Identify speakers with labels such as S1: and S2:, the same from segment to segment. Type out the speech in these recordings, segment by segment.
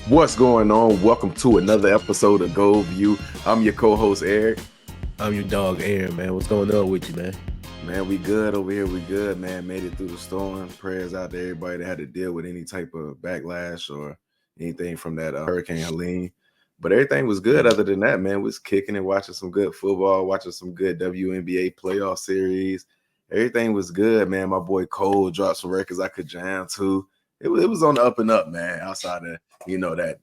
S1: What's going on? Welcome to another episode of GoldView. I'm your co-host, Eric.
S2: I'm your dog, Aaron, man. What's going on with you, man?
S1: Man, we good over here. We good, man. Made it through the storm. Prayers out to everybody that had to deal with any type of backlash or anything from that Hurricane Helene. But everything was good other than that, man. We was kicking and watching some good football, watching some good WNBA playoff series. Everything was good, man. My boy Cole dropped some records I could jam to. It was on the up and up, man, outside of, that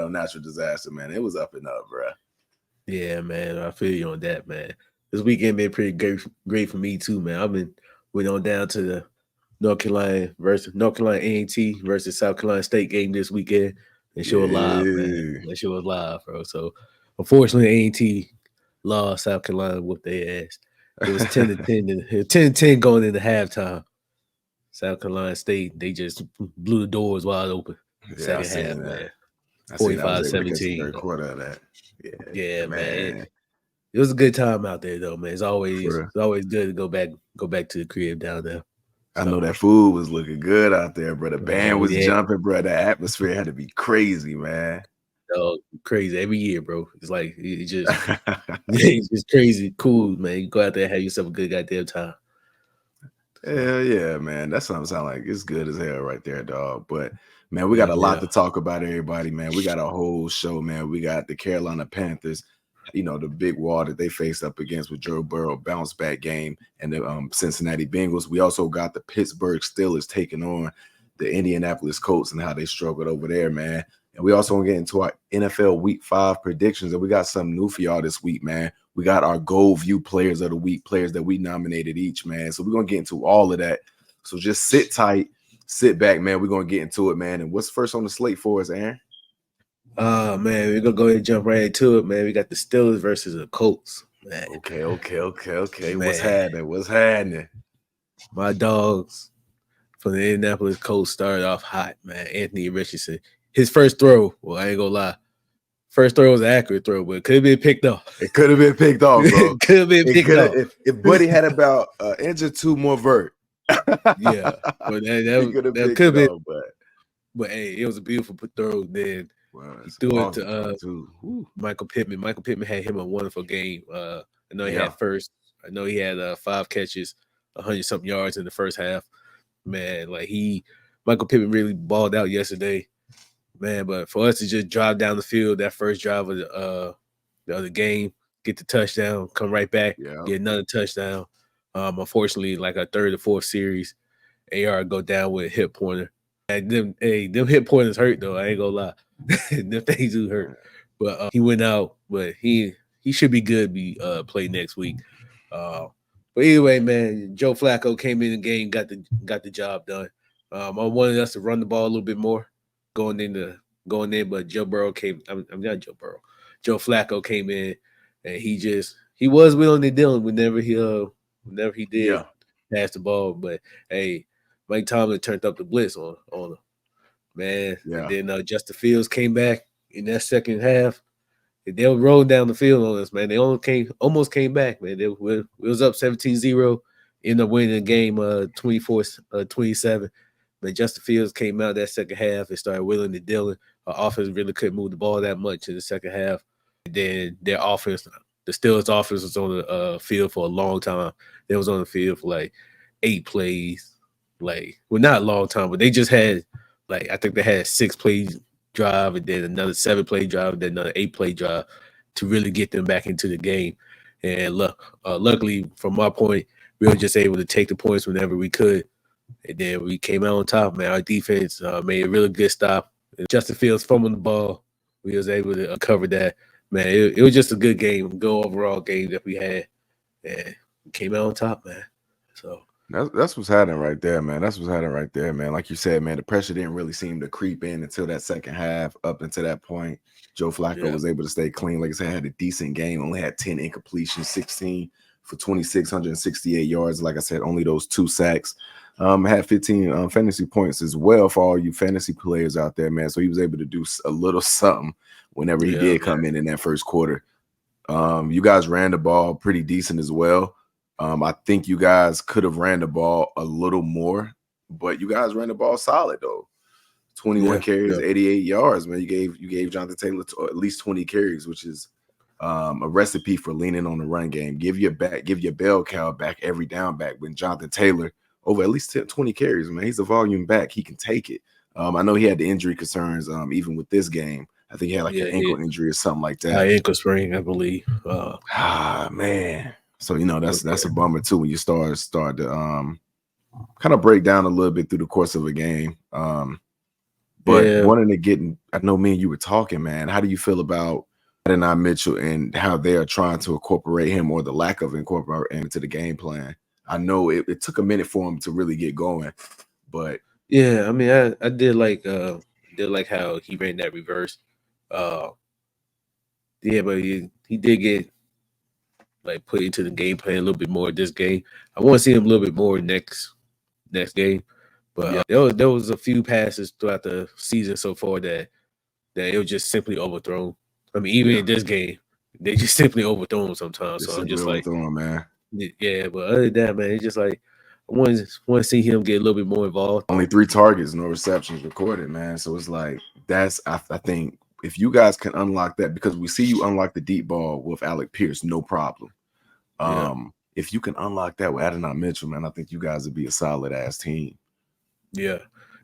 S1: natural disaster, man. It was up and up, bro.
S2: Yeah, man. I feel you on that, man. This weekend been pretty great for me too, man. Went on down to the North Carolina A&T versus South Carolina State game this weekend. That show was live, man. That show was live, bro. So unfortunately, A&T lost. South Carolina whooped their ass. It was 10-10 going into halftime. South Carolina State, they just blew the doors wide open.
S1: Yeah,
S2: Second half, man.
S1: I seen I was able to catch the
S2: 45-17.
S1: third quarter of that.
S2: Yeah, man. It was a good time out there, though, man. It's always good to go back to the crib down there.
S1: I know that food was looking good out there, bro. The band was jumping, bro. The atmosphere had to be crazy, man.
S2: Oh, crazy every year, bro. It's like it's just crazy, cool, man. You go out there and have yourself a good goddamn time.
S1: Hell yeah, man. That something sound like it's good as hell right there, dog. But man, we got a lot to talk about, everybody, man. We got a whole show, man. We got the Carolina Panthers, the big wall that they faced up against with Joe Burrow bounce back game, and the Cincinnati Bengals. We also got the Pittsburgh Steelers taking on the Indianapolis Colts and how they struggled over there, man. And we also want to get into our NFL Week 5 predictions, and we got something new for y'all this week, man. We got our GoldView Players of the Week, players that we nominated each, man. So we're going to get into all of that. So just sit tight, sit back, man. We're going to get into it, man. And what's first on the slate for us, Aaron?
S2: Man, we're going to go ahead and jump right into it, man. We got the Steelers versus the Colts, man.
S1: Okay. Man. What's happening?
S2: My dogs from the Indianapolis Colts started off hot, man. Anthony Richardson. His first throw, well, I ain't going to lie. First throw was an accurate throw, but it could have been picked off.
S1: It could have been picked off, bro.
S2: It could have been picked off.
S1: If Buddy had about inch or two more vert.
S2: Yeah, but that could have been. But hey, it was a beautiful throw. Then he threw it to Michael Pittman. Michael Pittman had him a wonderful game. I know he had 5 catches, 100-something yards in the first half. Man, Michael Pittman really balled out yesterday. Man, but for us to just drive down the field, that first drive of the other game, get the touchdown, come right back, get another touchdown. Unfortunately, like our third or fourth series, AR go down with a hip pointer. And them hip pointers hurt though. I ain't gonna lie, them things do hurt. But he went out, but he should be good. Play next week. But anyway, man, Joe Flacco came in the game, got the job done. I wanted us to run the ball a little bit more. Going in, but Joe Burrow came. I'm not Joe Burrow. Joe Flacco came in, and he was willing to deal whenever he did pass the ball. But hey, Mike Tomlin turned up the blitz on him, man. Yeah. And then Justin Fields came back in that second half, and they were rolling down the field on us, man. They almost came back, man. It was up 17-0, ended up winning the game 24-27. But Justin Fields came out that second half and started willing to deal. Our offense really couldn't move the ball that much in the second half. And then their offense, the Steelers' offense was on the field for a long time. They was on the field for like 8 plays. Not a long time, but they just had I think they had a 6-play drive and then another 7-play drive and then another 8-play drive to really get them back into the game. And luckily, from my point, we were just able to take the points whenever we could. And then we came out on top, man. Our defense made a really good stop. And Justin Fields fumbling the ball. We was able to cover that. Man, it was just a good game, good overall game that we had. And we came out on top, man. So
S1: that's what's happening right there, man. Like you said, man, the pressure didn't really seem to creep in until that second half. Up until that point, Joe Flacco was able to stay clean. Like I said, had a decent game. Only had 10 incompletions, 16 for 2,668 yards. Like I said, only those 2 sacks. Had 15 fantasy points as well for all you fantasy players out there, man. So he was able to do a little something whenever he did come in that first quarter. You guys ran the ball pretty decent as well. I think you guys could have ran the ball a little more, but you guys ran the ball solid though. 21 carries, 88 yards, man. You gave Jonathan Taylor at least 20 carries, which is a recipe for leaning on the run game. Give your bell cow back every down back. When Jonathan Taylor over at least 20 carries, man, he's a volume back. He can take it. I know he had the injury concerns even with this game. I think he had like an ankle injury or something like that.
S2: Ankle sprain, I believe.
S1: Man. So that's a bummer too when you start to kind of break down a little bit through the course of a game. But wanting to get in, I know me and you were talking, man. How do you feel about Adonai Mitchell and how they are trying to incorporate him, or the lack of incorporating into the game plan? I know it took a minute for him to really get going, but
S2: I mean, I did like how he ran that reverse. But he did get like put into the game plan a little bit more this game. I want to see him a little bit more next game. But there was a few passes throughout the season so far that it was just simply overthrown. I mean, even in this game, they just simply overthrown sometimes. So I'm just like,
S1: man.
S2: Yeah, but other than that, man, it's just like I want to see him get a little bit more involved.
S1: Only 3 targets, no receptions recorded, man. So it's like I think if you guys can unlock that, because we see you unlock the deep ball with Alec Pierce, no problem. If you can unlock that with Adonai Mitchell, man, I think you guys would be a solid ass team.
S2: Yeah.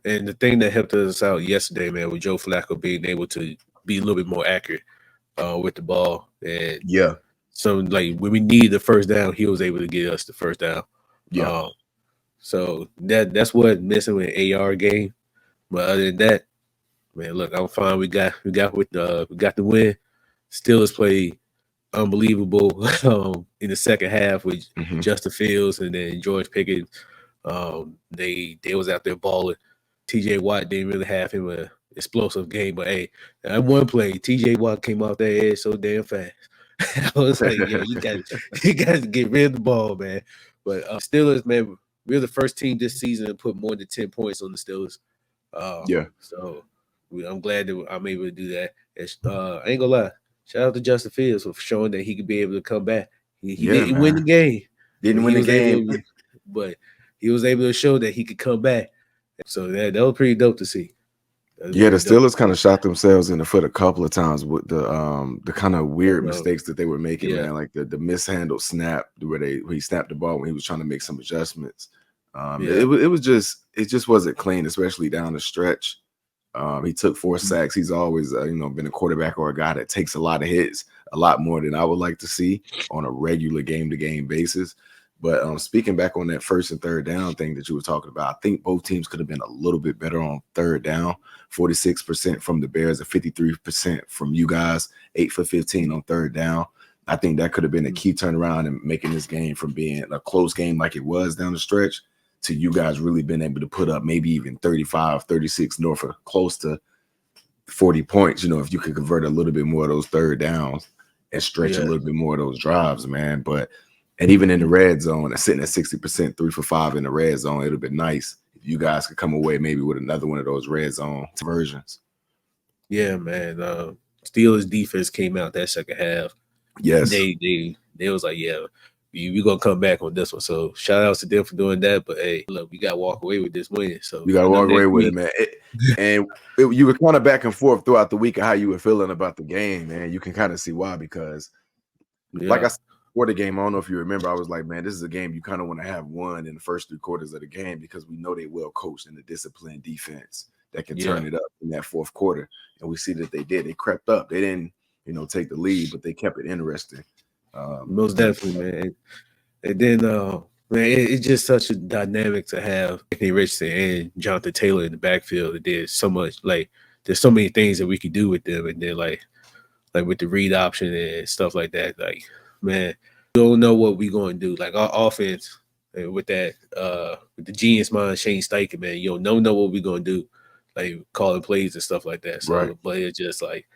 S2: And the thing that helped us out yesterday, man, with Joe Flacco being able to be a little bit more accurate with the ball. And so like when we needed the first down, he was able to get us the first down. So that's what missing with AR game. But other than that, man, look, I'm fine. We got the win. Steelers played unbelievable in the second half with Justin Fields and then George Pickens. They was out there balling. TJ Watt didn't really have him an explosive game, but hey, that one play, TJ Watt came off that edge so damn fast. I was like, yo, you got to get rid of the ball, man. But Steelers, man, we're the first team this season to put more than 10 points on the Steelers. So I'm glad that I'm able to do that. And, I ain't gonna lie. Shout out to Justin Fields for showing that he could be able to come back. He didn't win the game. But he was able to show that he could come back. So that was pretty dope to see.
S1: The Steelers kind of shot themselves in the foot a couple of times with the kind of weird mistakes that they were making, man. Like the mishandled snap where he snapped the ball when he was trying to make some adjustments. It just wasn't clean, especially down the stretch. He took 4 sacks. He's always been a quarterback or a guy that takes a lot of hits, a lot more than I would like to see on a regular game-to-game basis. But speaking back on that first and third down thing that you were talking about, I think both teams could have been a little bit better on third down. 46% from the Bears and 53% from you guys, 8 for 15 on third down. I think that could have been a key turnaround in making this game from being a close game like it was down the stretch to you guys really being able to put up maybe even 35, 36 north of close to 40 points, if you could convert a little bit more of those third downs and stretch a little bit more of those drives, man. And even in the red zone, sitting at 60%, 3 for 5 in the red zone, it would have been nice if you guys could come away maybe with another one of those red zone versions.
S2: Yeah, man. Steelers defense came out that second half.
S1: Yes.
S2: They was like, yeah, we're going to come back on this one. So shout outs to them for doing that. But hey, look, we got to walk away with this win. So
S1: you got to walk away with it, man. You were kind of back and forth throughout the week of how you were feeling about the game, man. You can kind of see why, because like I said, before the game, I don't know if you remember, I was like, man, this is a game you kind of want to have won in the first 3 quarters of the game, because we know they well coached in the disciplined defense that can turn it up in that fourth quarter. And we see that they did. They crept up. They didn't, take the lead, but they kept it interesting.
S2: Most definitely, man. And then, man, it's just such a dynamic to have Anthony Richardson and Jonathan Taylor in the backfield. It did so much. Like, there's so many things that we could do with them. And then, like with the read option and stuff like that, like, man, we don't know what we're going to do. Like, our offense with that, with the genius mind, Shane Steichen, man, you don't know what we're going to do, like calling plays and stuff like that. So, but it's just like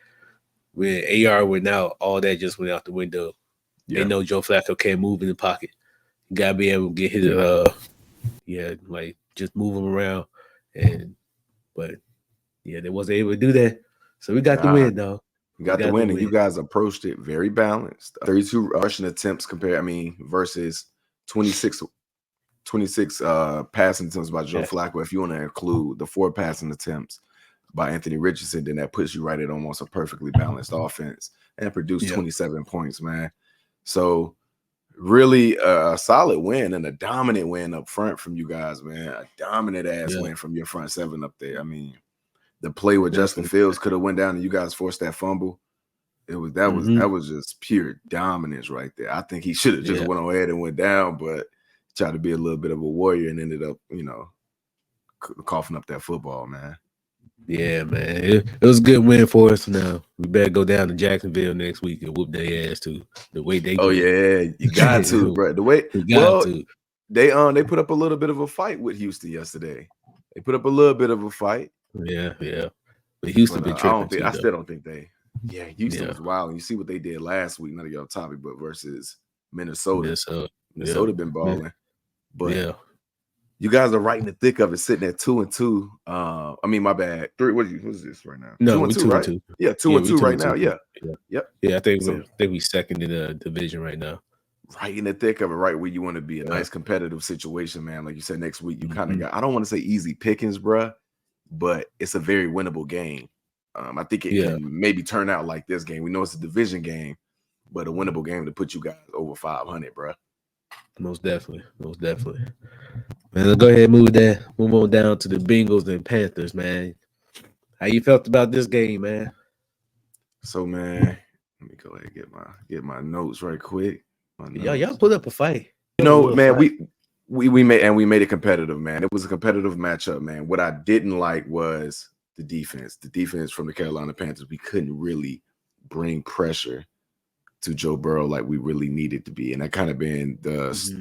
S2: when AR went out, all that just went out the window. They know Joe Flacco can't move in the pocket. You got to be able to get his, like just move him around. But they wasn't able to do that. So we got the win, though.
S1: You got the win, and you guys approached it very balanced. 32 rushing attempts versus 26 passing attempts by Joe Flacco. If you want to include the 4 passing attempts by Anthony Richardson, then that puts you right at almost a perfectly balanced offense and produced 27 points, man. So really a solid win and a dominant win up front from you guys, man. A dominant ass win from your front seven up there. I mean, the play with Justin Fields could have went down and you guys forced that fumble. That was just pure dominance right there. I think he should have just went ahead and went down, but tried to be a little bit of a warrior and ended up, coughing up that football, man.
S2: Yeah, man. It was a good win for us. Now we better go down to Jacksonville next week and whoop their ass too. The way they
S1: play. Yeah, you got to, bro. The way they put up a little bit of a fight with Houston yesterday. They put up a little bit of a fight.
S2: Yeah. But Houston been tripping.
S1: I still don't think they. Yeah, Houston was wild. And you see what they did last week, not a your topic, but versus Minnesota. Minnesota been balling. But you guys are right in the thick of it, sitting at 2-2. I mean, my bad. 3. What is this right now?
S2: No,
S1: 2-2, right?
S2: 2-2.
S1: Yeah, 2-2 right now. Yeah. Yep.
S2: Yeah, I think we second in the division right now.
S1: Right in the thick of it, right where you want to be. A nice competitive situation, man. Like you said, next week you kind of got. I don't want to say easy pickings, bruh, but it's a very winnable game. I think it can maybe turn out like this game. We know it's a division game, but a winnable game to put you guys over 500, bro.
S2: Most definitely. Man, let's go ahead and move on down to the Bengals and Panthers, man. How you felt about this game, man?
S1: So, man, let me go ahead and get my notes right quick.
S2: Y'all put up a fight.
S1: Man, we made it competitive, man. It was a competitive matchup, man. What I didn't like was the defense. The defense from the Carolina Panthers, we couldn't really bring pressure to Joe Burrow like we really needed to be. And that kind of been the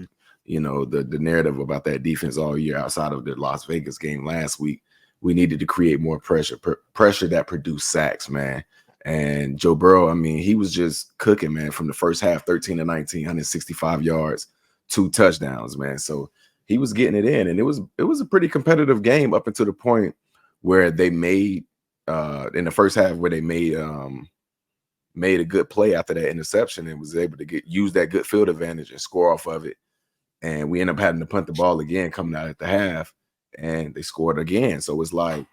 S1: narrative about that defense all year outside of the Las Vegas game last week. We needed to create more pressure that produced sacks, man. And Joe Burrow, I mean, he was just cooking, man, from the first half, 13-19, 165 yards, 2 touchdowns, man. So he was getting it in. And it was a pretty competitive game up until the point where they made in the first half where they made a good play after that interception and was able to use that good field advantage and score off of it. And we end up having to punt the ball again coming out at the half, and they scored again. So it's like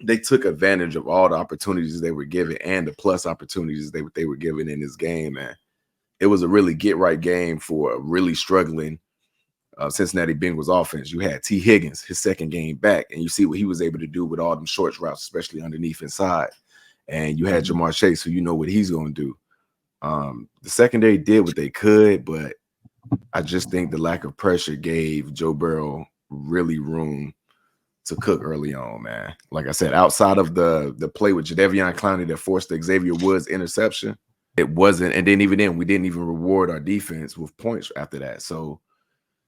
S1: they took advantage of all the opportunities they were given and the plus opportunities they were given in this game, man. It was a really get-right game for a really struggling Cincinnati Bengals offense. You had T. Higgins, his second game back, and you see what he was able to do with all them short routes, especially underneath inside. And you had Jamar Chase, who you know what he's going to do. The secondary did what they could, but I just think the lack of pressure gave Joe Burrow really room to cook early on, man. Like I said, outside of the play with Jadeveon Clowney that forced the Xavier Woods interception, it wasn't. And then even then, we didn't even reward our defense with points after that. So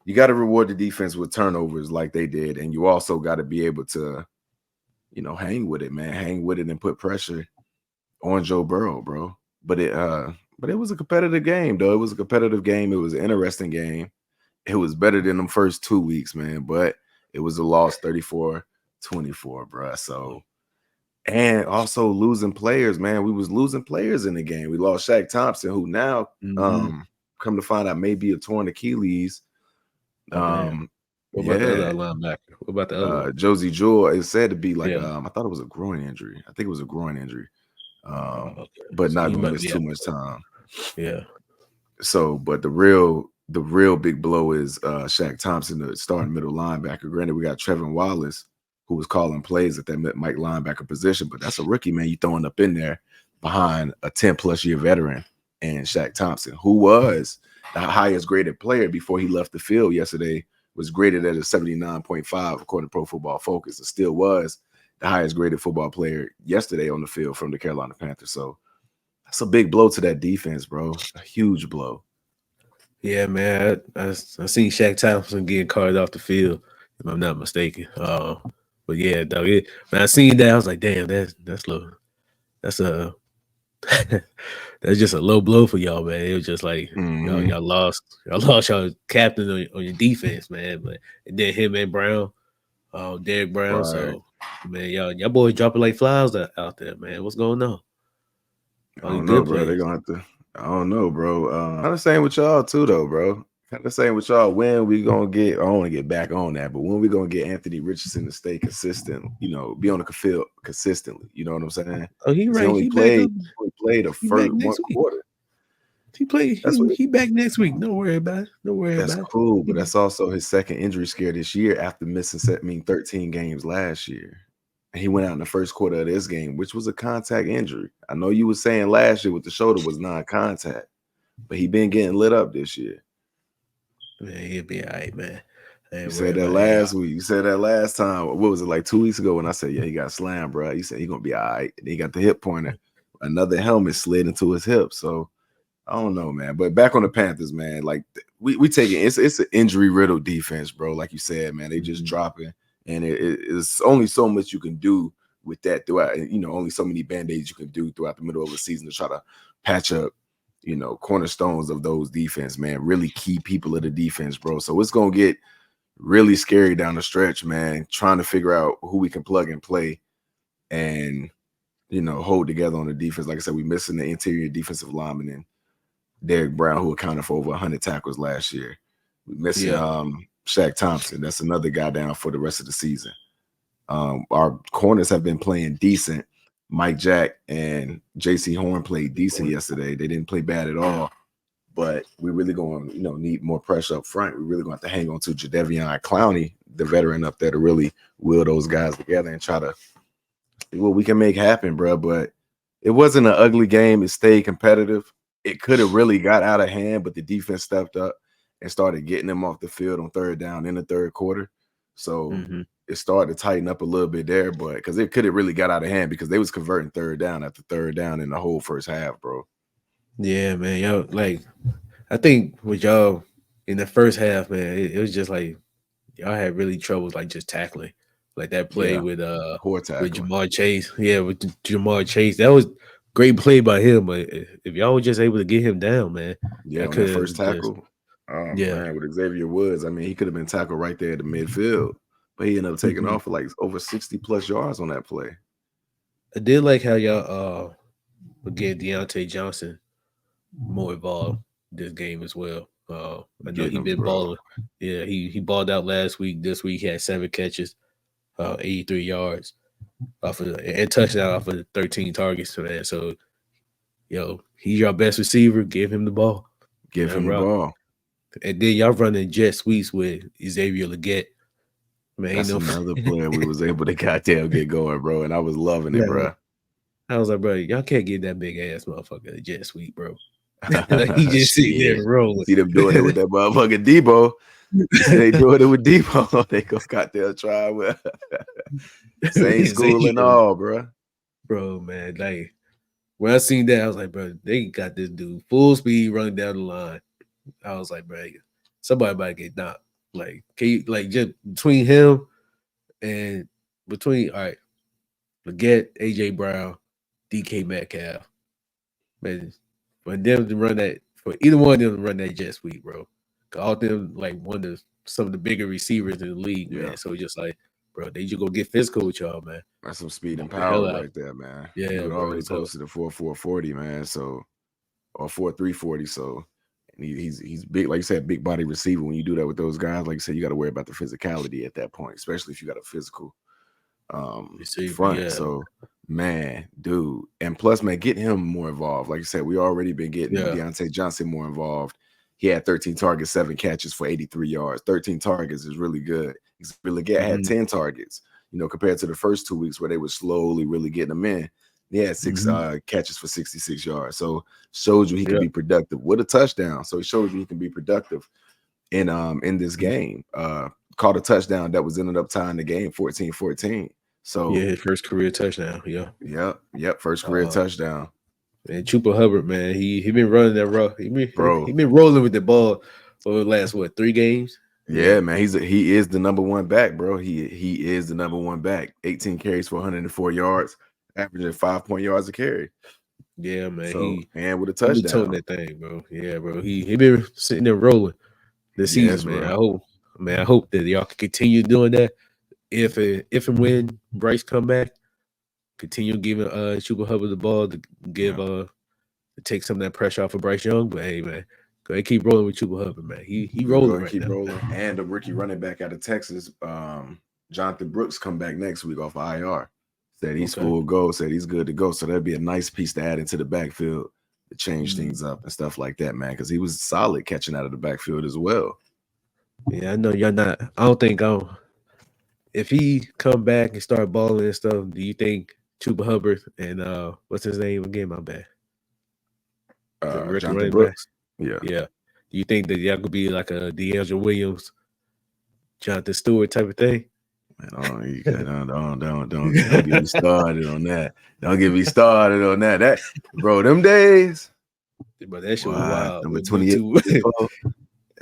S1: you got to reward the defense with turnovers like they did, and you also got to be able to, hang with it, man. Hang with it and put pressure on Joe Burrow, bro. But it was a competitive game, though. It was a competitive game. It was an interesting game. It was better than them first 2 weeks, man. But it was a loss 34-24, bro. So, and also losing players, man. We was losing players in the game. We lost Shaq Thompson, who now come to find out may be a torn Achilles.
S2: What about the other linebacker? What about the other one?
S1: Josie Jewell is said to be like I thought it was a groin injury. I think it was a groin injury. But not gonna miss too much time.
S2: Yeah.
S1: So, but the real big blow is Shaq Thompson, the starting middle linebacker. Granted, we got Trevin Wallace, who was calling plays at that Mike linebacker position, but that's a rookie, man. You throwing up in there behind a 10+ year veteran and Shaq Thompson, who was the highest graded player before he left the field yesterday, was graded at a 79.5 according to Pro Football Focus. It still was the highest graded football player yesterday on the field from the Carolina Panthers. So that's a big blow to that defense, bro. A huge blow.
S2: Yeah, man. I seen Shaq Thompson getting carted off the field, if I'm not mistaken. But yeah, dog. When I seen that, I was like, damn, that's just a low blow for y'all, man. It was just like y'all lost y'all captain on your defense, man. But and then him and Brown, Derek Brown. Right. So man, y'all boys dropping like flies out there, man. What's going on?
S1: I don't know, bro. They're gonna have to. I don't know, bro. I'm the same with y'all too, though, bro. Kind of saying with y'all, when we gonna get? I don't want to get back on that, but when we gonna get Anthony Richardson to stay consistent? Be on the field consistently. You know what I'm saying?
S2: Oh, he right.
S1: He
S2: back up.
S1: only played the first one quarter.
S2: He back next week. Don't worry about it. Don't worry about it.
S1: That's cool, but that's also his second injury scare this year after missing 13 games last year. And he went out in the first quarter of this game, which was a contact injury. I know you were saying last year with the shoulder was non-contact, but he been getting lit up this year.
S2: Man, he'll be all right, man.
S1: You said that last week. You said that last time. What was it, like 2 weeks ago when I said, yeah, he got slammed, bro. You said he gonna be all right. And he got the hip pointer. Another helmet slid into his hip. So I don't know, man. But back on the Panthers, man. Like we take it. It's an injury riddled defense, bro. Like you said, man, they just dropping, and it's only so much you can do with that throughout. Only so many band-aids you can do throughout the middle of the season to try to patch up, cornerstones of those defense, man. Really key people of the defense, bro. So it's gonna get really scary down the stretch, man. Trying to figure out who we can plug and play, and hold together on the defense. Like I said, we missing the interior defensive lineman and Derek Brown, who accounted for over 100 tackles last year. We're missing Shaq Thompson. That's another guy down for the rest of the season. Our corners have been playing decent. Mike Jack and J.C. Horn played decent yesterday. They didn't play bad at all. But we're really going to need more pressure up front. We're really going to have to hang on to Jadeveon Clowney, the veteran up there, to really will those guys together and try to see what we can make happen, bro. But it wasn't an ugly game. It stayed competitive. It could have really got out of hand, but the defense stepped up and started getting them off the field on third down in the third quarter. So it started to tighten up a little bit there, but because it could have really got out of hand because they was converting third down after third down in the whole first half, bro.
S2: Yeah, man. Y'all, like, I think with y'all in the first half, man, it was just like y'all had really troubles like just tackling. Like that play with Jamar Chase. Yeah, with Jamar Chase. That was great play by him, but if y'all were just able to get him down, man.
S1: Yeah, on that first tackle. Man, with Xavier Woods, I mean, he could have been tackled right there at the midfield, but he ended up taking off for like over 60 plus yards on that play.
S2: I did like how y'all would get Deontay Johnson more involved this game as well. I know he's been balling. Yeah, he balled out last week. This week he had 7 catches, 83 yards and touchdown off of 13 targets, man. So, he's your best receiver. Give him the ball.
S1: Give him the ball.
S2: And then y'all running jet sweeps with Xavier Legette.
S1: Man, that's another player we was able to goddamn get going, bro. And I was loving it, bro.
S2: I was like, bro, y'all can't get that big ass motherfucker a jet sweep, bro. Like, he just sitting there rolling.
S1: See them doing it with that motherfucking Debo. They doing it with Debo. They go goddamn try with same school and all, bro.
S2: Bro, man, like when I seen that, I was like, bro, they got this dude full speed running down the line. I was like, bro, somebody might get knocked. Like, can you just between him and all right, Legette, AJ Brown, DK Metcalf, man, for them to run that, for either one of them to run that jet sweep, bro. All them like some of the bigger receivers in the league, man. So just like, bro, they just go get physical with y'all, man.
S1: That's some speed and power right there, man.
S2: Yeah,
S1: bro, already posted a 4.40, man. So, or 4.340. So, and he's big, like you said, big body receiver. When you do that with those guys, like you said, you got to worry about the physicality at that point, especially if you got a physical front. Yeah. So, man, dude, and plus, man, get him more involved. Like you said, we already been getting Deontay Johnson more involved. He had 13 targets, 7 catches for 83 yards. 13 targets is really good. Legette had 10 targets, compared to the first 2 weeks where they were slowly really getting them in. He had 6 catches for 66 yards. So shows you he can be productive with a touchdown. So he shows you he can be productive in this game. Caught a touchdown that was ended up tying the game 14-14. So
S2: his first career touchdown.
S1: Yep. First career touchdown.
S2: And Chupa Hubbard, man, he been running that rough. He been rolling with the ball for the last 3 games.
S1: Yeah, man, he is the number 1 back, bro. He is the number 1 back. 18 carries for 104 yards, averaging 5 point yards a carry.
S2: Yeah, man.
S1: So, and with a touchdown.
S2: That thing, bro. Yeah, bro. He been sitting there rolling this season, man. I hope that y'all can continue doing that. If and when Bryce come back, continue giving Chuba Hubbard the ball to give to take some of that pressure off of Bryce Young. But hey, man, Go ahead, keep rolling with Chuba Hubbard, man. He rolling right
S1: keep
S2: now.
S1: rolling. And the rookie running back out of Texas, Jonathan Brooks, come back next week off IR. Said he's full go. Said he's good to go. So that'd be a nice piece to add into the backfield to change things up and stuff like that, man. Because he was solid catching out of the backfield as well.
S2: Yeah, I know y'all not. I don't think if he come back and start balling and stuff, do you think Chuba Hubbard and what's his name again? My bad.
S1: Jonathan Brooks.
S2: Yeah. Do you think that y'all could be like a DeAndre Williams, Jonathan Stewart type of thing?
S1: Man, don't get me started on that. Don't get me started on that. That bro, them days.
S2: But that shit was wild.
S1: Number 28.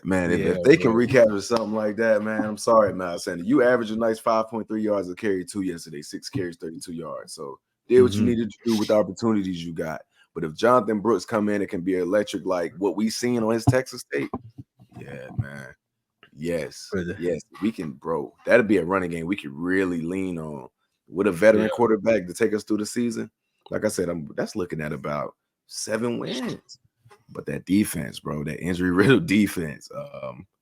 S1: Man, if they can recapture something like that, man, I'm sorry, Miles Sanders. You averaged a nice 5.3 yards a carry 2 yesterday, 6 carries, 32 yards. So did what you needed to do with the opportunities you got. But if Jonathan Brooks come in, it can be electric like what we seen on his Texas State. Yeah, man. Yes, we can, bro. That'd be a running game we could really lean on with a veteran quarterback to take us through the season. Like I said, that's looking at about 7 wins. But that defense, bro, that injury-riddled defense.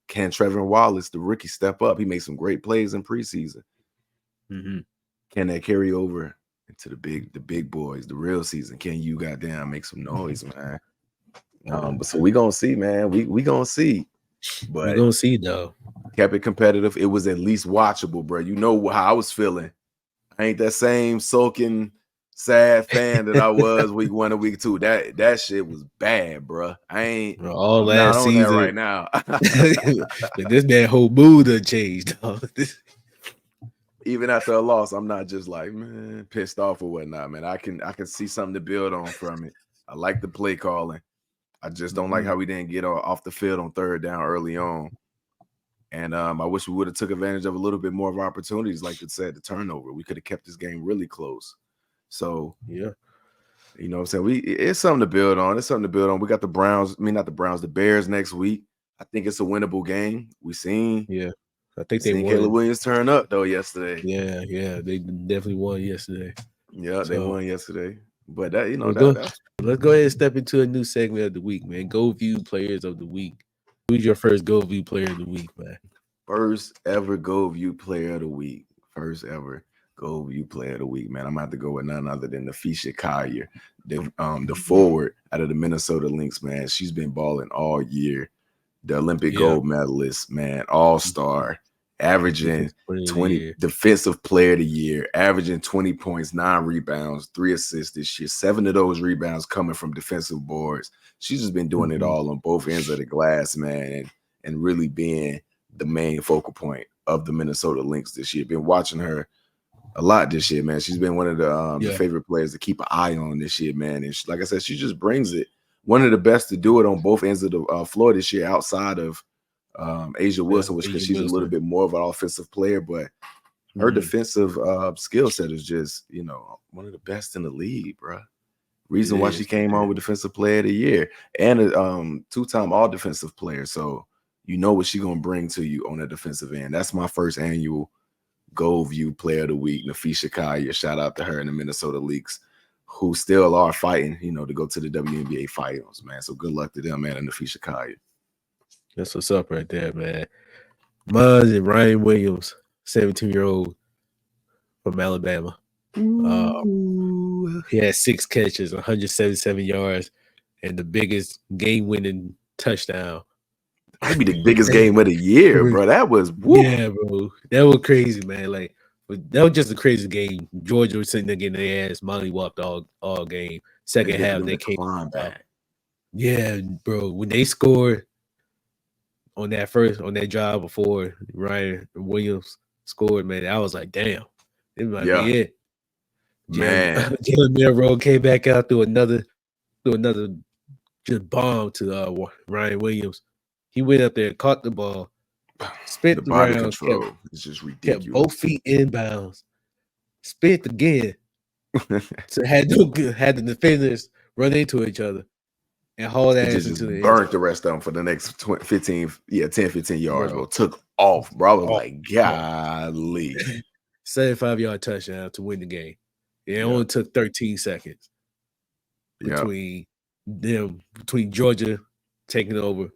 S1: Can Trevor Wallace, the rookie, step up? He made some great plays in preseason. Can that carry over into the big boys, the real season? Can you goddamn make some noise, man? But so we gonna see, man. We gonna see. But
S2: we gonna see though.
S1: Kept it competitive. It was at least watchable, bro. You know how I was feeling. I ain't that same sulking, sad fan that I was week 1 and week 2. That shit was bad, bro. I ain't
S2: all last season
S1: right now.
S2: This man whole mood done changed.
S1: Even after a loss, I'm not just like, man, pissed off or whatnot, man. I can see something to build on from it. I like the play calling. I just don't like how we didn't get off the field on 3rd down early on. And I wish we would have took advantage of a little bit more of opportunities, like you said, the turnover. We could have kept this game really close. So,
S2: yeah.
S1: You know what I'm saying? It's something to build on. We got the Browns. I mean, not the Browns, the Bears next week. I think it's a winnable game. We seen.
S2: Yeah. I think they won.
S1: Caleb Williams turn up, though, yesterday.
S2: Yeah. They definitely won yesterday.
S1: Yeah, they won yesterday. But that,
S2: let's go ahead and step into a new segment of the week, man. GoldView Players of the Week. Who's your first GoldView Player of the Week, man?
S1: First ever GoldView Player of the Week. First ever GoldView Player of the Week, man. I'm going to have to go with none other than Napheesha Collier, the forward out of the Minnesota Lynx, man. She's been balling all year. The Olympic gold medalist, man, all-star, averaging 20 defensive player of the year, averaging 20 points, 9 rebounds, 3 assists this year. 7 of those rebounds coming from defensive boards. She's just been doing it all on both ends of the glass, man, and really being the main focal point of the Minnesota Lynx this year. Been watching her a lot this year, man. She's been one of the favorite players to keep an eye on this year, man. And like I said, she just brings it. One of the best to do it on both ends of the floor this year, outside of A'ja Wilson, which because she's a little bit more of an offensive player, but her defensive skill set is just, one of the best in the league, bro. Reason why she came on with Defensive Player of the Year and a 2-time All Defensive Player. So you know what she's gonna bring to you on the defensive end. That's my first annual GoldView Player of the Week, Napheesha Collier. Shout out to her and the Minnesota Lynx, who still are fighting, to go to the WNBA finals, man. So good luck to them, man, and Napheesha Collier.
S2: That's what's up right there, man. Muzz and Ryan Williams, 17-year-old from Alabama. He had 6 catches, 177 yards, and the biggest game-winning touchdown.
S1: That'd be the biggest game of the year, bro. That was
S2: yeah, bro. That was crazy, man. Like that was just a crazy game. Georgia was sitting there getting their ass mollywopped all game. Second half, they came back. Yeah, bro. When they scored on that drive before Ryan Williams scored, man, I was like, damn, it might be it.
S1: Man,
S2: Jalen Milroe came back out through another just bomb to Ryan Williams. He went up there, caught the ball, spit
S1: the body control. It's just ridiculous.
S2: Kept both feet inbounds, spit again. So had the defenders run into each other and haul that ass into the
S1: burnt the rest of them for the next 10, 15 yards, bro. Took off, bro. I was like, golly.
S2: 75-yard touchdown to win the game. It only took 13 seconds between Georgia taking over,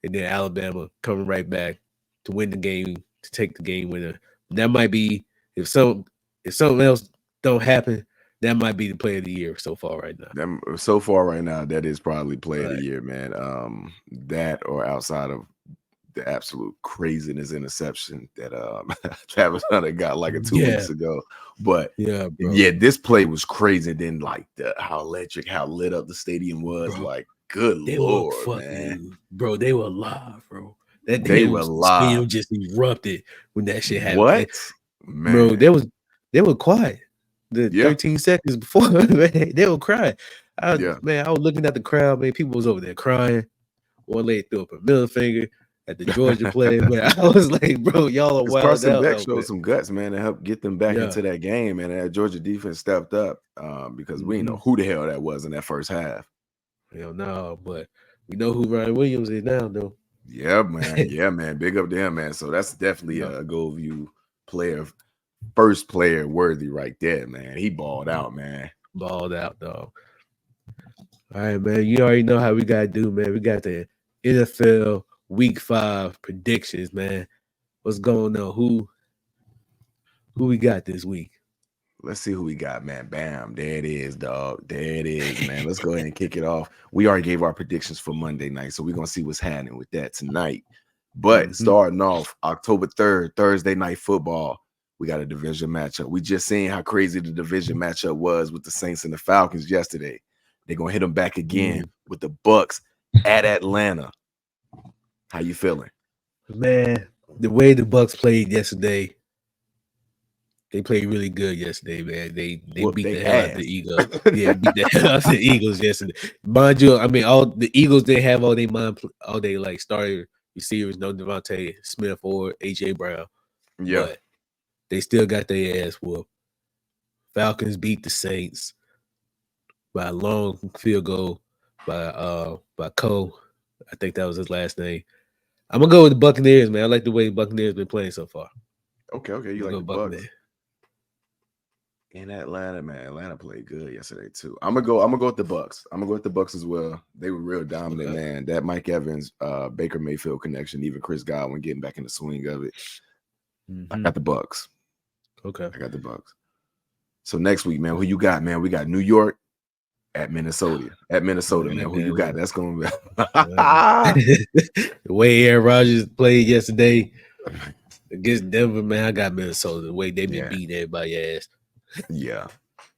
S2: and then Alabama coming right back to win the game, to take the game winner. That might be if something else don't happen, that might be the play of the year so far right now.
S1: So far right now, that is probably play of the year, man. That or outside of the absolute craziness interception that Travis Hunter got like 2 weeks ago. But
S2: bro.
S1: This play was crazy. Then like how electric, how lit up the stadium was, bro. Like good Lord, man.
S2: Bro, they were live, bro.
S1: They were live.
S2: Stadium just erupted when that shit happened.
S1: What? Man.
S2: Bro, they were quiet. The 13 seconds before, man, they were crying. Man, I was looking at the crowd, man. People was over there crying. One lady threw up a middle finger at the Georgia play, man. I was like, bro, y'all are wild.
S1: Carson Beck showed some guts, man, to help get them back into that game, and that Georgia defense stepped up because we didn't know who the hell that was in that first half.
S2: Hell no, but we know who Ryan Williams is now, though.
S1: Yeah, man. Yeah, man. Big up to him, man. So that's definitely a GoldView player, first player worthy right there, man. He balled out, man.
S2: Balled out, dog. All right, man. You already know how we got to do, man. We got the NFL Week 5 predictions, man. What's going on? Who we got this week?
S1: Let's see who we got, man. Bam. There it is, dog. There it is, man. Let's go ahead and kick it off. We already gave our predictions for Monday night, so we're going to see what's happening with that tonight. But starting off October 3rd, Thursday night football, we got a division matchup. We just seen how crazy the division matchup was with the Saints and the Falcons yesterday. They're going to hit them back again with the Bucks at Atlanta. How you feeling?
S2: Man, the way the Bucks played yesterday, they played really good yesterday, man. They beat the hell out of the Eagles. Yeah, beat the hell out of the Eagles yesterday. Mind you, I mean, all the Eagles didn't have all they like started receivers, no Devontae Smith or AJ Brown.
S1: Yeah.
S2: But they still got their ass whooped. Falcons beat the Saints by a long field goal by Cole. I think that was his last name. I'm gonna go with the Buccaneers, man. I like the way the Buccaneers been playing so far.
S1: Okay. You like the Bucks in Atlanta, man. Atlanta played good yesterday too. I'm gonna go with the Bucks. I'm gonna go with the Bucks as well. They were real dominant, man. That Mike Evans, Baker Mayfield connection, even Chris Godwin getting back in the swing of it. I got the Bucks.
S2: Okay,
S1: I got the Bucks. So next week, man, who you got, man? We got New York at Minnesota. At Minnesota, man. Who you got? That's gonna be
S2: the way Aaron Rodgers played yesterday against Denver, man. I got Minnesota. The way they've been beating everybody's ass.
S1: Yeah.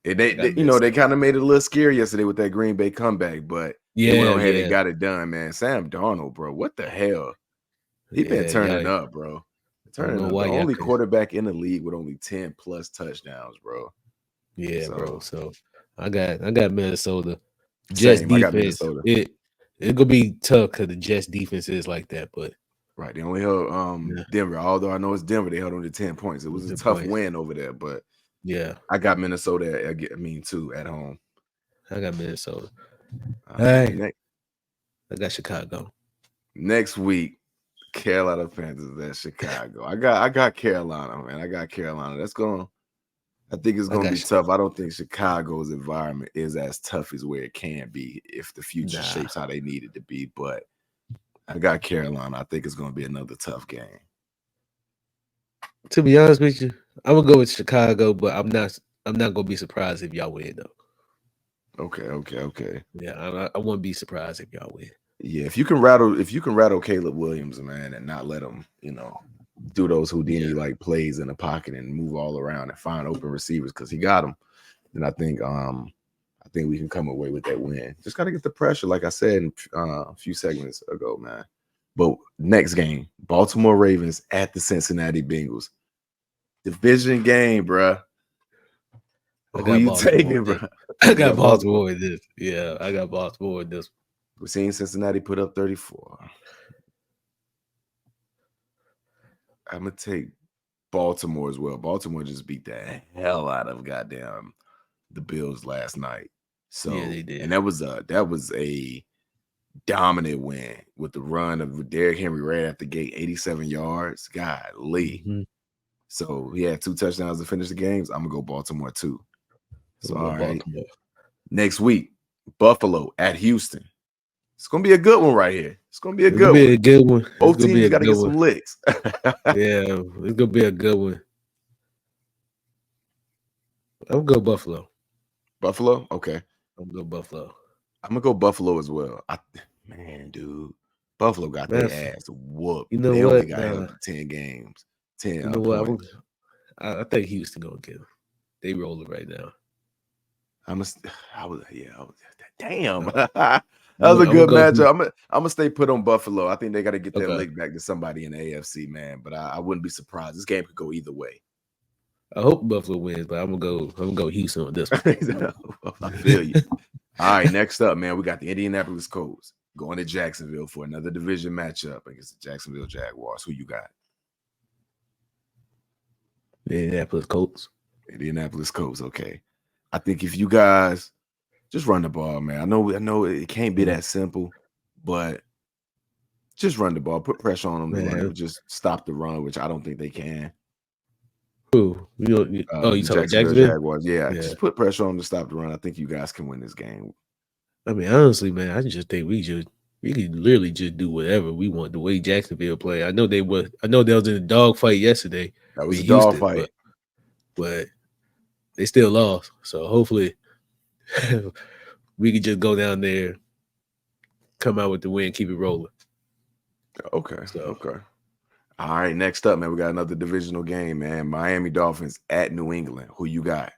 S1: They kind of made it a little scary yesterday with that Green Bay comeback, but they went ahead and got it done, man. Sam Darnold, bro. What the hell? He been turning up, bro. Turning up. The only quarterback in the league with only 10 plus touchdowns, bro.
S2: Yeah, bro. So I got Minnesota. Jets defense. I got Minnesota. It's gonna be tough because the Jets defense is like that, but
S1: right. They only held Denver. Although I know it's Denver, they held only 10 points. It was a tough win over there, but I got Minnesota. Too at home.
S2: I got Minnesota. All right. I got Chicago.
S1: Next week, Carolina Panthers at Chicago. I got Carolina, man. I got Carolina. I think it's gonna be tough. I don't think Chicago's environment is as tough as where it can be if the future shapes how they need it to be. But I got Carolina. I think it's gonna be another tough game.
S2: To be honest with you, I'm gonna go with Chicago, but I'm not gonna be surprised if y'all win though.
S1: Okay.
S2: Yeah, I wouldn't be surprised if y'all win.
S1: Yeah, if you can rattle Caleb Williams, man, and not let him, do those Houdini like plays in the pocket and move all around and find open receivers because he got them, then I think we can come away with that win. Just gotta get the pressure, like I said a few segments ago, man. But next game, Baltimore Ravens at the Cincinnati Bengals. Division game, bruh. Who you taking, bro?
S2: I got Baltimore with this. Yeah, I got Baltimore with this.
S1: We're seeing Cincinnati put up 34. I'm going to take Baltimore as well. Baltimore just beat the hell out of goddamn the Bills last night. So,
S2: yeah, they did.
S1: And that was a dominant win with the run of Derrick Henry right at the gate, 87 yards. Golly. So he had 2 touchdowns to finish the games. I'm going to go Baltimore too. So, all right. Next week, Buffalo at Houston. It's gonna be a good one right here. It's gonna be a good
S2: one. Good one.
S1: Both teams got to get some licks.
S2: Yeah, it's gonna be a good one. I'm gonna go Buffalo.
S1: Buffalo? Okay.
S2: I'm gonna go Buffalo.
S1: I'm gonna go Buffalo as well. Man, dude. Buffalo got their ass whooped.
S2: You know
S1: they
S2: what?
S1: only got held to 10 games. 10
S2: you know
S1: points.
S2: I think Houston gonna get them. They rolling right now.
S1: Damn. That was a good matchup. I'm gonna stay put on Buffalo. I think they got to get that lick back to somebody in the AFC, man. But I wouldn't be surprised. This game could go either way.
S2: I hope Buffalo wins, but I'm gonna go Houston on this one.
S1: I feel you. All right, next up, man, we got the Indianapolis Colts going to Jacksonville for another division matchup against the Jacksonville Jaguars. Who you got?
S2: The Indianapolis Colts.
S1: Indianapolis Colts. Okay. I think if you guys just run the ball, man. I know it can't be that simple, but just run the ball, put pressure on them to run. Just stop the run, which I don't think they can.
S2: Who? You talking Jacksonville
S1: Jaguars? Yeah, just put pressure on them to stop the run. I think you guys can win this game.
S2: I mean, honestly, man, I just think we could literally just do whatever we want. The way Jacksonville play, I know they was in a dogfight yesterday.
S1: That was a dogfight,
S2: but they still lost. So hopefully, we could just go down there, come out with the win, keep it rolling.
S1: Okay. Okay. All right. Next up, man, we got another divisional game, man. Miami Dolphins at New England. Who you got?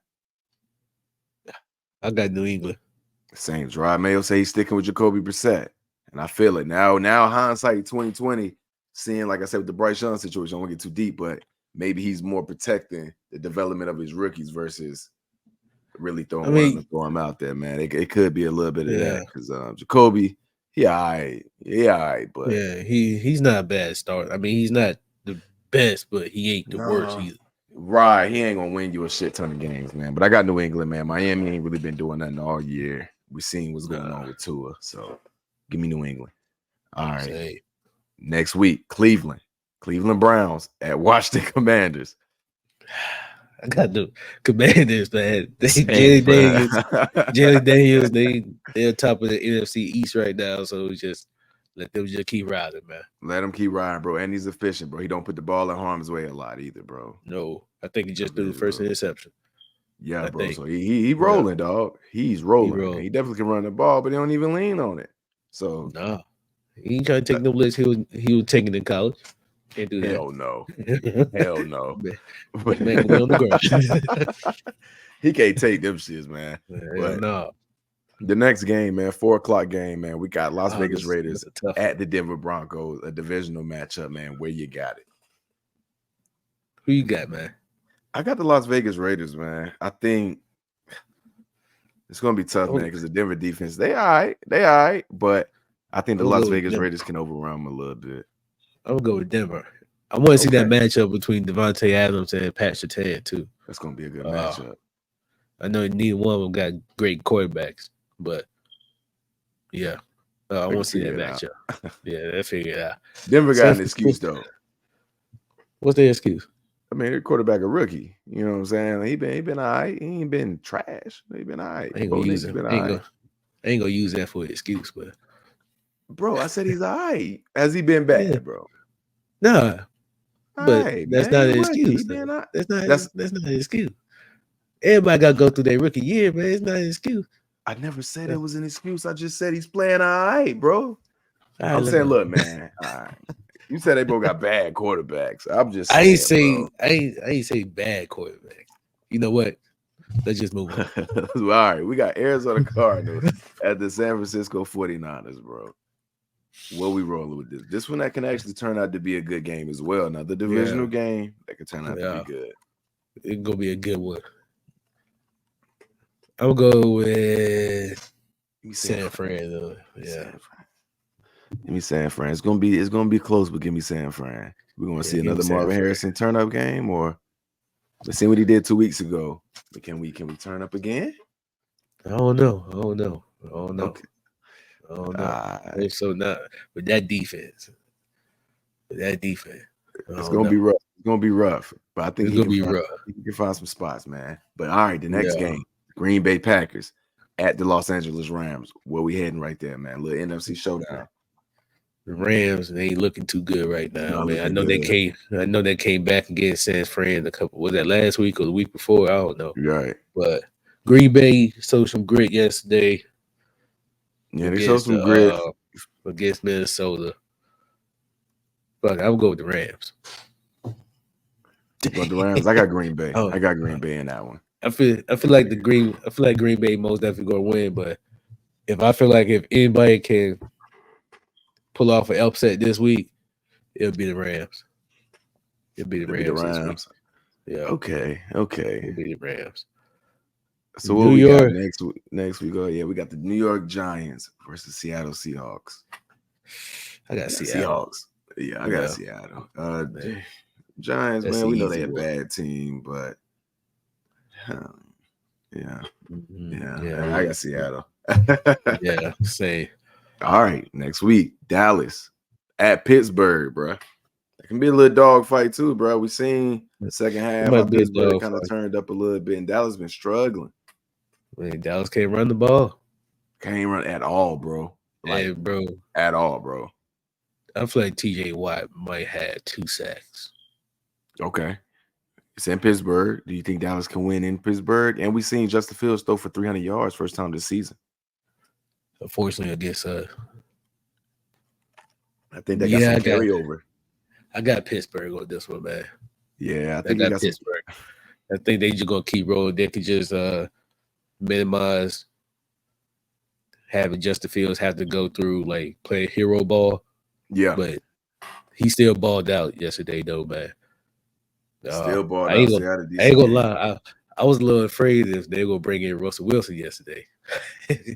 S2: I got New England.
S1: Same. Gerard Mayo say he's sticking with Jacoby Brissett, and I feel it now. Now hindsight 2020, seeing like I said with the Bryce Young situation, I won't get too deep, but maybe he's more protecting the development of his rookies versus really throwing him out there, man. It could be a little bit of that because Jacoby, he all right, but
S2: he's not a bad start. I mean, he's not the best, but he ain't the worst either.
S1: Right, he ain't gonna win you a shit ton of games, man. But I got New England, man. Miami ain't really been doing nothing all year. We seen what's going on with Tua, so give me New England. All right.
S2: Same.
S1: Next week, Cleveland Browns at Washington Commanders.
S2: I got the Commanders, man. Jalen Daniels, they're top of the NFC East right now, so just let them just keep riding, man.
S1: Let them keep riding, bro. And he's efficient, bro. He don't put the ball in harm's way a lot either, bro.
S2: No, I think he just threw the first interception.
S1: Yeah, bro. So he rolling, dog. He's rolling. He definitely can run the ball, but he don't even lean on it. So
S2: he ain't trying to take no list. He was taking in college. Can't do that.
S1: Hell no. Hell no.
S2: Man, on the ground.
S1: He can't take them shits, man.
S2: No.
S1: The next game, man, 4:00 game, man. We got Las Vegas Raiders at the Denver Broncos, a divisional matchup, man. Where you got it?
S2: Who you got, man?
S1: I got the Las Vegas Raiders, man. I think it's gonna be tough, man, because the Denver defense, they all right, but I think the Las Vegas Raiders can overrun them a little bit.
S2: I'm gonna go with Denver. I want to see that matchup between Devontae Adams and Pat Surtain too.
S1: That's gonna be a good matchup.
S2: I know neither one of them got great quarterbacks, but I want to see that matchup. Let's figure it out.
S1: Denver got an excuse though.
S2: What's their excuse?
S1: I mean, their quarterback a rookie. You know what I'm saying? He been all right. He ain't been trash. He been all right.
S2: I ain't gonna use that for an excuse, but
S1: bro, I said he's all right. Has he been bad, bro?
S2: Nah. But
S1: right,
S2: that's not an excuse. That's not an excuse. Everybody got to go through their rookie year, man. It's not an excuse.
S1: I never said it was an excuse. I just said he's playing all right, bro. I'm saying, look, man. All right. You said they both got bad quarterbacks. I'm just saying,
S2: I ain't say bad quarterback. You know what? Let's just move on.
S1: All right. We got Arizona Cardinals at the San Francisco 49ers, bro. What we rolling with this? This one that can actually turn out to be a good game as well. Now, the divisional game that can turn out to be good.
S2: It's gonna be a good one. I'll go with San Fran, though. Yeah.
S1: Give me San Fran. It's gonna be close, but give me San Fran. We're gonna see another Marvin Harrison turn up game, or let's see what he did 2 weeks ago. But can we turn up again?
S2: I don't know. Okay. So not with that defense.
S1: It's gonna be rough. It's gonna be rough. But I think he can find some spots, man. But all right, the next game, Green Bay Packers at the Los Angeles Rams. Where we heading right there, man? Little NFC showdown.
S2: The Rams, they ain't looking too good right now, man. I know they came back against San Fran was that last week or the week before? I don't know.
S1: Right.
S2: But Green Bay showed some grit yesterday.
S1: Yeah, they showed some grit
S2: against Minnesota. Fuck, I would go with the Rams.
S1: But the Rams, I got Green Bay. I got Green Bay in that one.
S2: I feel like Green Bay most definitely gonna win, but if anybody can pull off an upset this week, it'll be the Rams. It'll be the Rams this week. Yeah.
S1: Okay.
S2: It'll be the Rams.
S1: So what we got next week? Oh yeah, we got the New York Giants versus Seattle Seahawks.
S2: I got Seattle.
S1: Seahawks. Yeah, I got Seattle. Giants, man, we know they're a bad team, but yeah, I got Seattle.
S2: Yeah, same.
S1: All right, next week, Dallas at Pittsburgh, bro. It can be a little dog fight too, bro. We seen the second half of Pittsburgh kind of turned up a little bit, and Dallas been struggling.
S2: Man, Dallas can't run the ball.
S1: Can't run at all, bro. At all, bro.
S2: I feel like TJ Watt might have 2 sacks.
S1: Okay. It's in Pittsburgh. Do you think Dallas can win in Pittsburgh? And we seen Justin Fields throw for 300 yards first time this season.
S2: Unfortunately, I guess
S1: I think they got some carryover.
S2: I got Pittsburgh on this one, man.
S1: Yeah, I think I got
S2: Pittsburgh. I think they just gonna keep rolling. They could just minimize having Justin Fields have to go through play hero ball.
S1: Yeah,
S2: but he still balled out yesterday, though, man.
S1: Still balled out.
S2: I ain't gonna lie. I was a little afraid if they were gonna bring in Russell Wilson yesterday.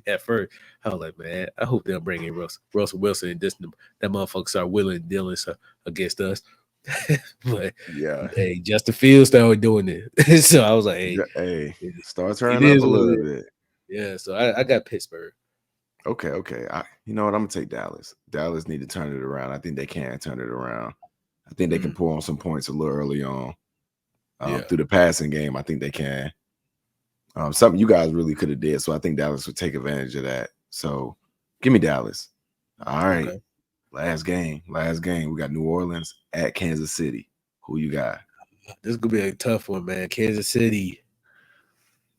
S2: At first, I was like, man, I hope they'll bring in Russell Wilson and that motherfucker start willing and dealing against us. But
S1: yeah,
S2: hey, Justin Fields started doing it. So I was like,
S1: hey, start turning up a little bit.
S2: Yeah, so I got Pittsburgh.
S1: Okay. You know what? I'm gonna take Dallas. Dallas need to turn it around. I think they can turn it around. I think they can pull on some points a little early on through the passing game. I think they can. Something you guys really could have did. So I think Dallas would take advantage of that. So give me Dallas. All right. Okay. Last game. We got New Orleans at Kansas City. Who you got?
S2: This is gonna be a tough one, man. Kansas City.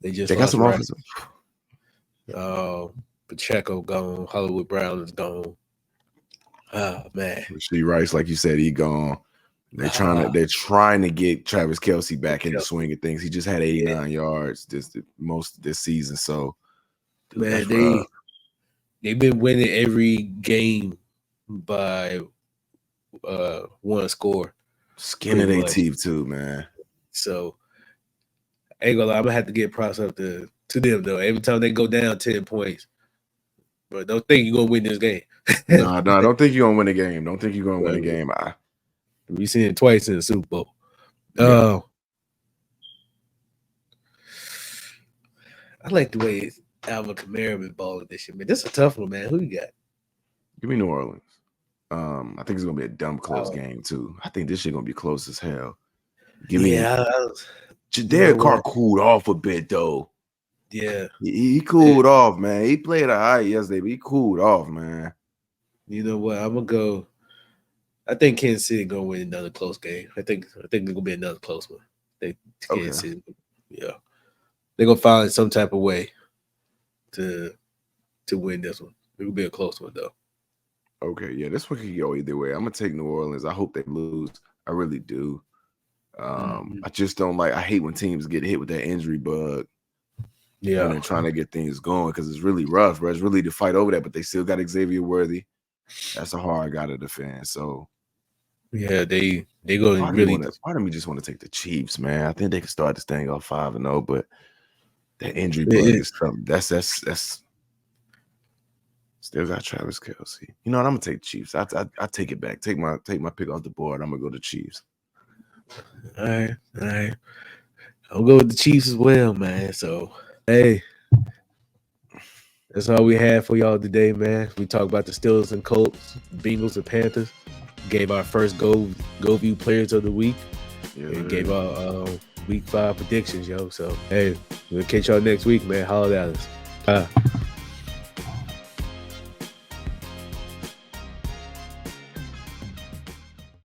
S2: They
S1: got some offensive.
S2: Pacheco gone. Hollywood Brown is gone. Oh man,
S1: Rasheed Rice, like you said, he gone. They're trying to get Travis Kelce back in the swing of things. He just had 89 yards most this season. So
S2: man, they've been winning every game by one score.
S1: Skin of their teeth too, man.
S2: So I ain't gonna lie, I'm gonna have to get props up to them though. Every time they go down 10 points. But don't think you're gonna win this game.
S1: No, don't think you're gonna win a game. Don't think you're gonna win a game.
S2: We've seen it twice in the Super Bowl.
S1: Yeah.
S2: I like the way Alvin Kamara been balling this year, man. This is a tough one, man. Who you got?
S1: Give me New Orleans. I think it's gonna be a dumb close game too. I think this shit gonna be close as hell. Give me. Derek Carr cooled off a bit though.
S2: Yeah,
S1: he cooled off, man. He played all right yesterday, but he cooled off, man.
S2: You know what? I'm gonna go. I think Kansas City gonna win another close game. I think it's gonna be another close one. Kansas City, yeah, they're gonna find some type of way to win this one. It will be a close one though.
S1: Okay, yeah, this one could go either way. I'm gonna take New Orleans. I hope they lose. I really do. I just don't like. I hate when teams get hit with that injury bug.
S2: Yeah,
S1: when they're trying to get things going because it's really rough, bro. It's really to fight over that, but they still got Xavier Worthy. That's a hard guy to defend. So,
S2: yeah, they go really.
S1: Part of me just want to take the Chiefs, man. I think they can start this thing off 5-0, but that injury bug is something. That's still got Travis Kelce. You know what? I'm gonna take the Chiefs. I take it back. Take my pick off the board. I'm gonna go to Chiefs.
S2: All right. I'll go with the Chiefs as well, man. So. Hey, that's all we have for y'all today, man. We talked about the Steelers and Colts, Bengals and Panthers. Gave our first GoldView players of the week. Yeah, and gave our week 5 predictions, yo. So, hey, we'll catch y'all next week, man. Holla at us. Bye.